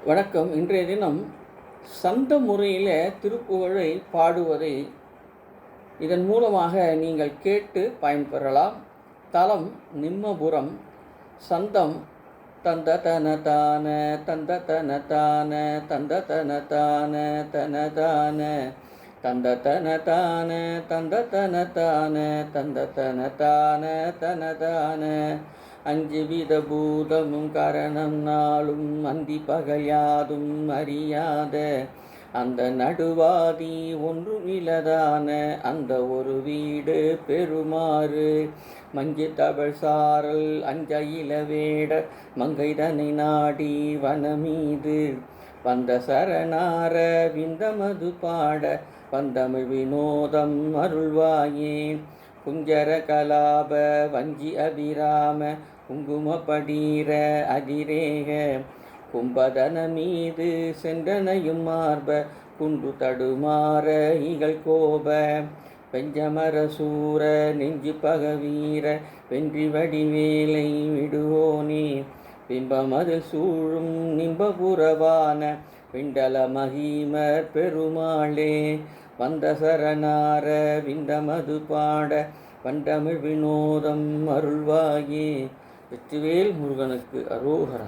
வணக்கம். இன்றைய தினம் சந்த முறையில் திருப்புகழை பாடுவதை இதன் மூலமாக நீங்கள் கேட்டு பயன்பெறலாம். தலம் நிம்மபுரம். சந்தம் தந்த தன தான தந்த தன தான தந்த தன தான தனதான தந்த தன தான தந்த தன தான தந்த தன தான தனதான அஞ்சு வித பூதமும் கரணம் நாளும் அந்தி பகல் அறியாத அந்த நடுவாதி ஒன்றுமில்லதான அந்த ஒரு வீடு பெருமாறு மஞ்சு தவழ் சாரல் அஞ்சையில வேட மங்கைதனை நாடி வனமீது வந்த சரணார விந்தமது பாட வந்தமிழ் வினோதம் அருள்வாயே குஞ்சர கலாப வஞ்சி அபிராம குங்குமப்படீர அதிரேக கும்பதன மீது சென்றனையும் மார்ப குண்டு தடுமாற இகழ் கோப பெஞ்சமர சூர நெஞ்சு பகவீர வென்றி வடிவேலை விடுவோனே பிம்பமது சூழும் நிம்பபுரவான விண்டல மகிமர் பெருமாளே வந்த சரணார விந்தமது பாட வண்டமிழ் வினோதம் அருள்வாயே. வெற்றிவேல் முருகனுக்கு அரோகரா.